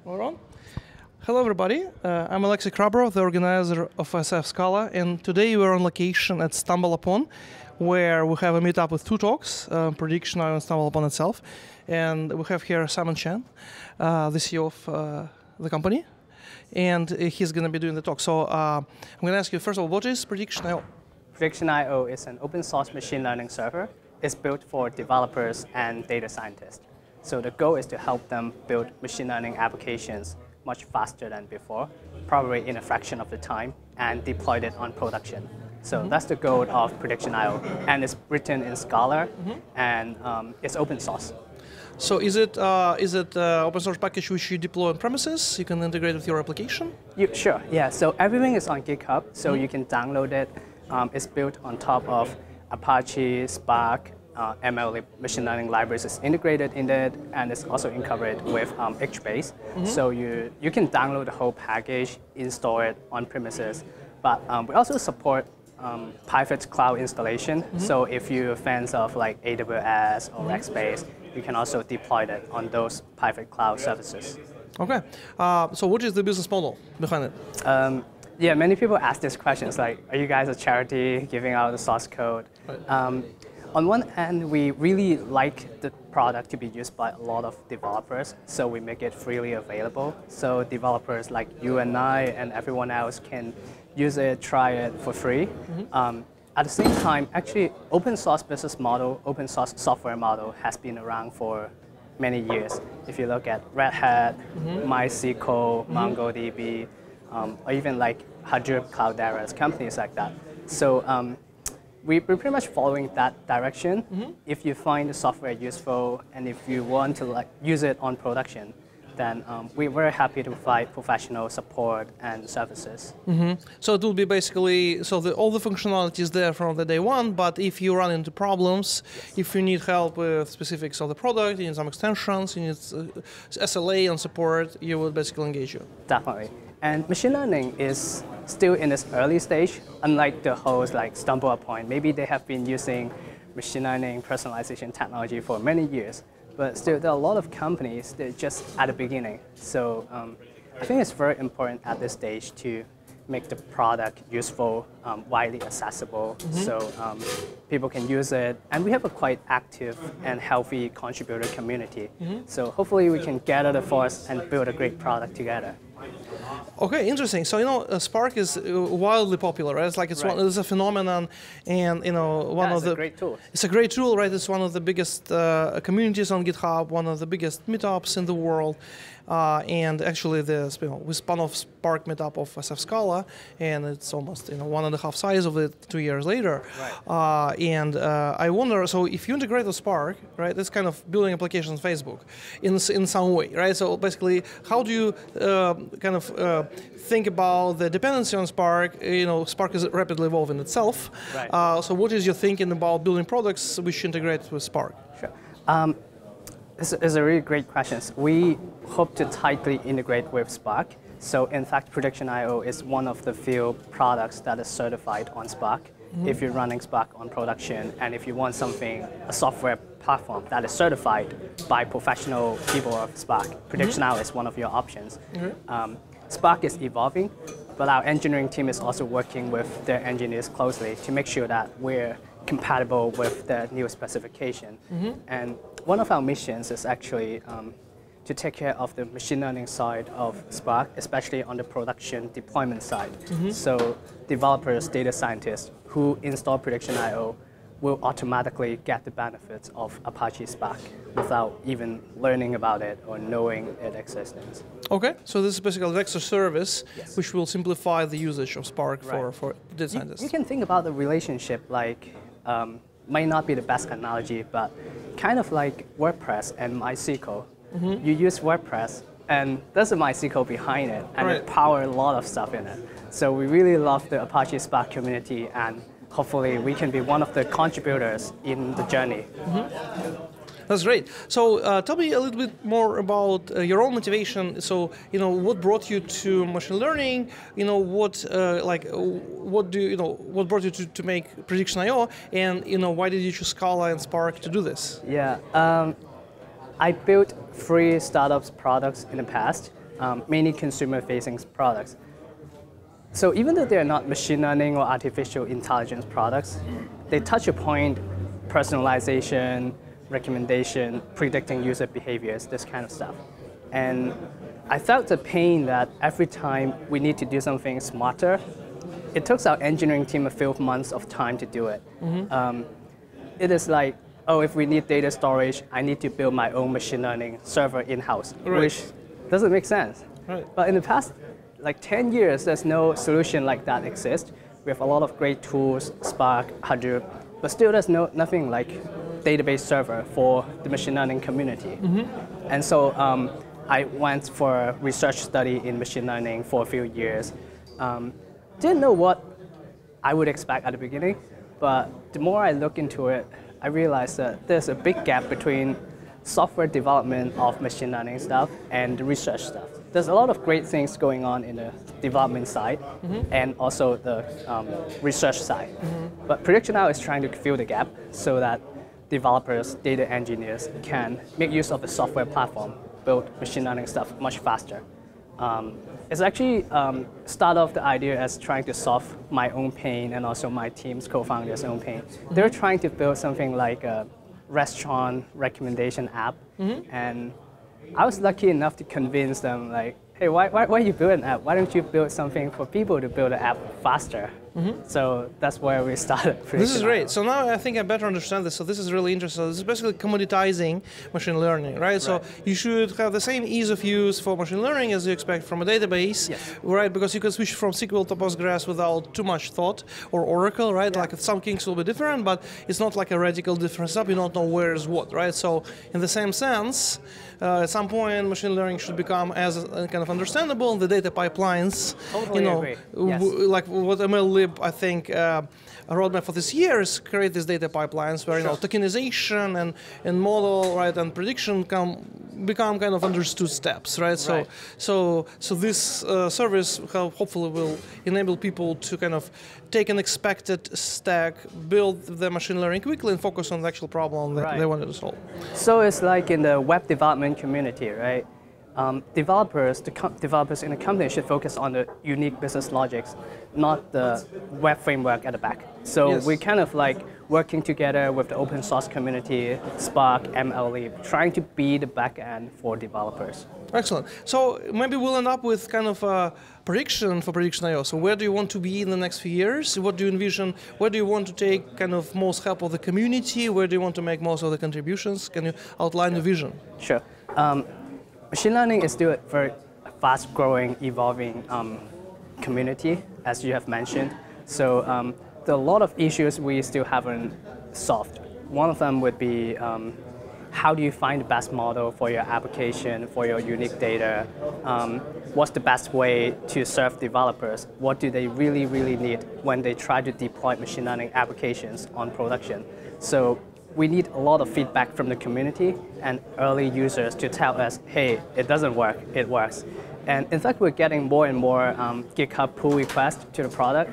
All right. Hello, everybody. I'm Alexy Khrabrov, the organizer of SF Scala, and today we're on location at StumbleUpon, where we have a meetup with two talks, PredictionIO and StumbleUpon itself. And we have here Simon Chen, the CEO of the company, and he's going to be doing the talk. So I'm going to ask you, first of all, what is PredictionIO? PredictionIO is an open source machine learning server. It's built for developers and data scientists. So the goal is to help them build machine learning applications much faster than before, probably in a fraction of the time, and deploy it on production. So that's the goal of PredictionIO, and it's written in Scala, and it's open source. So is it open source package which you deploy on premises? You can integrate with your application? Sure, yeah. So everything is on GitHub, so you can download it. It's built on top of Apache, Spark, ML machine learning libraries is integrated in it, and it's also integrated with HBase. So you can download the whole package, install it on premises. But we also support private cloud installation. So if you're fans of like AWS or Rackspace, you can also deploy it on those private cloud services. Okay. So what is the business model behind it? Yeah, many people ask these questions like, are you guys a charity giving out the source code? Right. On one hand, we really like the product to be used by a lot of developers, so we make it freely available. So developers like you and I and everyone else can use it, try it for free. At the same time, actually, open source business model, open source software model has been around for many years. If you look at Red Hat, MySQL, MongoDB, or even like Hadoop, Cloudera, companies like that. So we're pretty much following that direction. If you find the software useful and if you want to use it on production, then we're very happy to provide professional support and services. So it will be basically, all the functionality is there from the day one, but if you run into problems, if you need help with specifics of the product, you need some extensions, you need SLA and support, you will basically engage you. Definitely. And machine learning is still in its early stage, unlike the hosts like StumbleUpon. Maybe they have been using machine learning personalization technology for many years, but still there are a lot of companies that are just at the beginning. So I think it's very important at this stage to make the product useful, widely accessible, so people can use it. And we have a quite active and healthy contributor community. So hopefully we can gather the force and build a great product together. Okay, interesting. So Spark is wildly popular, right? It's a phenomenon, and It's a great tool. It's a great tool, right? It's one of the biggest communities on GitHub, one of the biggest meetups in the world, and actually we spun off Spark meetup of SF Scala, and it's almost 1.5 size of it 2 years later. Right. And I wonder, so if you integrate with Spark, right, it's kind of building applications on Facebook in some way, right? So basically, how do you think about the dependency on Spark? Spark is rapidly evolving itself. Right. So what is your thinking about building products which integrate with Spark? Sure. This is a really great question. We hope to tightly integrate with Spark. So in fact, PredictionIO is one of the few products that is certified on Spark. If you're running Spark on production, and if you want a software platform that is certified by professional people of Spark, PredictionIO is one of your options. Spark is evolving, but our engineering team is also working with their engineers closely to make sure that we're compatible with the new specification. And one of our missions is actually to take care of the machine learning side of Spark, especially on the production deployment side. So developers, data scientists who install PredictionIO will automatically get the benefits of Apache Spark without even learning about it or knowing its existence. Okay, so this is basically a vector service, which will simplify the usage of Spark for data scientists. You can think about the relationship like, might not be the best analogy, but kind of like WordPress and MySQL. You use WordPress, and there's a MySQL behind it, and it powers a lot of stuff in it. So we really love the Apache Spark community, and hopefully we can be one of the contributors in the journey. That's great. So tell me a little bit more about your own motivation. So what brought you to machine learning? What brought you to make PredictionIO? And why did you choose Scala and Spark to do this? Yeah, I built 3 startups products in the past. mainly consumer-facing products. So even though they're not machine learning or artificial intelligence products, they touch upon personalization, recommendation, predicting user behaviors, this kind of stuff. And I felt the pain that every time we need to do something smarter, it took our engineering team a few months of time to do it. It is like, oh, if we need data storage, I need to build my own machine learning server in-house, which doesn't make sense. But in the past, like 10 years, there's no solution like that exists. We have a lot of great tools, Spark, Hadoop, but still there's nothing like database server for the machine learning community. And so I went for a research study in machine learning for a few years. Didn't know what I would expect at the beginning, but the more I look into it, I realized that there's a big gap between software development of machine learning stuff and the research stuff. There's a lot of great things going on in the development side and also the research side. But PredictionIO is trying to fill the gap so that developers, data engineers can make use of the software platform, build machine learning stuff much faster. It's actually started off the idea as trying to solve my own pain and also my team's co-founders' own pain. They're trying to build something like a restaurant recommendation app, and I was lucky enough to convince them, like, hey, why you build an app? Why don't you build something for people to build an app faster? So that's where we started. This is great. So now I think I better understand this. So this is really interesting. This is basically commoditizing machine learning, right? So you should have the same ease of use for machine learning as you expect from a database, right? Because you can switch from SQL to Postgres without too much thought, or Oracle, right? Like some kinks will be different, but it's not like a radical difference up. You don't know where is what, right? So in the same sense, at some point, machine learning should become as kind of understandable. The data pipelines, Totally agree. like what MLlib, I think, a roadmap for this year is create these data pipelines where tokenization and model, right, and prediction become kind of understood steps, right? So this service hopefully will enable people to kind of take an expected stack, build the machine learning quickly, and focus on the actual problem that they wanted to solve. So it's like in the web development community, right? Developers in a company should focus on the unique business logics, not the web framework at the back. So we kind of like working together with the open source community, Spark, MLlib, trying to be the back end for developers. Excellent. So maybe we'll end up with kind of a prediction for PredictionIO. So where do you want to be in the next few years? What do you envision? Where do you want to take kind of most help of the community? Where do you want to make most of the contributions? Can you outline the vision? Sure. Machine learning is still a very fast-growing, evolving community, as you have mentioned. So there are a lot of issues we still haven't solved. One of them would be how do you find the best model for your application, for your unique data? What's the best way to serve developers? What do they really, really need when they try to deploy machine learning applications on production? So we need a lot of feedback from the community and early users to tell us, hey, it doesn't work, it works. And in fact, we're getting more and more GitHub pull requests to the product,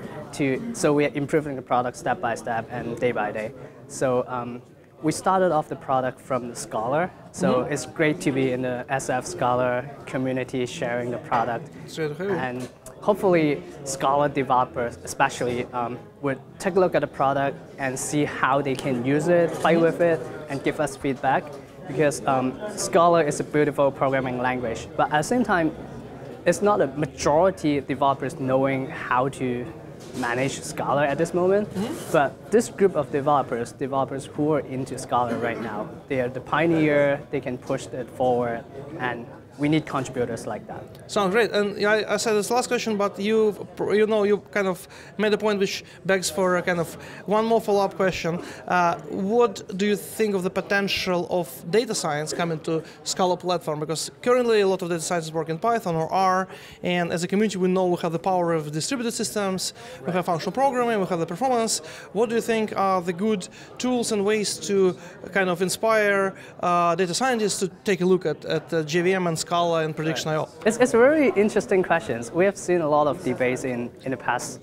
so we're improving the product step by step and day by day. So we started off the product from the Scala, so it's great to be in the SF Scala community sharing the product. And hopefully, Scala developers especially would take a look at the product and see how they can use it, play with it, and give us feedback. Because Scala is a beautiful programming language, but at the same time, it's not a majority of developers knowing how to manage Scala at this moment. But this group of developers who are into Scala right now, they are the pioneer, they can push it forward, and we need contributors like that. Sounds great. And I said this last question, but you kind of made a point which begs for a kind of one more follow-up question. What do you think of the potential of data science coming to Scala platform? Because currently a lot of data scientists work in Python or R, and as a community we know we have the power of distributed systems, we have functional programming, we have the performance. What do you think are the good tools and ways to kind of inspire data scientists to take a look at JVM and Scala and PredictionIO? It's very interesting questions. We have seen a lot of debates in the past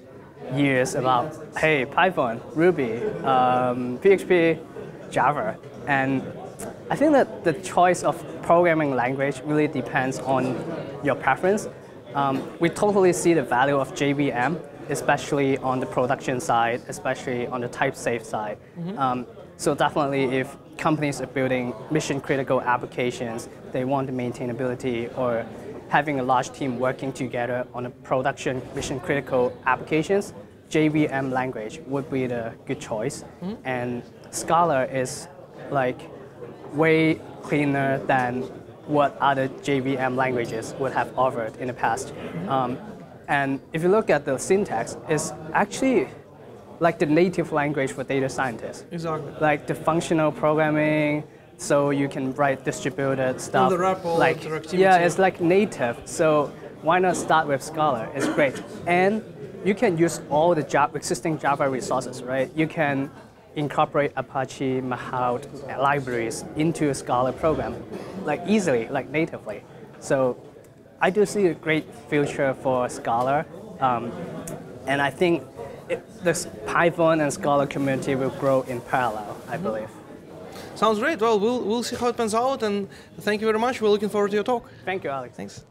years about, hey, Python, Ruby, PHP, Java. And I think that the choice of programming language really depends on your preference. We totally see the value of JVM, especially on the production side, especially on the type-safe side. So definitely if companies are building mission-critical applications, they want the maintainability or having a large team working together on a production mission-critical applications, JVM language would be the good choice. And Scala is like way cleaner than what other JVM languages would have offered in the past. And if you look at the syntax, it's actually like the native language for data scientists. Exactly. Like the functional programming, so you can write distributed stuff. And the REPL, like, interactivity. yeah, it's like native. So why not start with Scala? It's great. And you can use all the existing Java resources, right? You can incorporate Apache, Mahout libraries into a Scala program, like easily, like natively. So I do see a great future for Scala. And I think the Python and Scala community will grow in parallel, I believe. Sounds great. Well, we'll see how it pans out, and thank you very much. We're looking forward to your talk. Thank you, Alex. Thanks.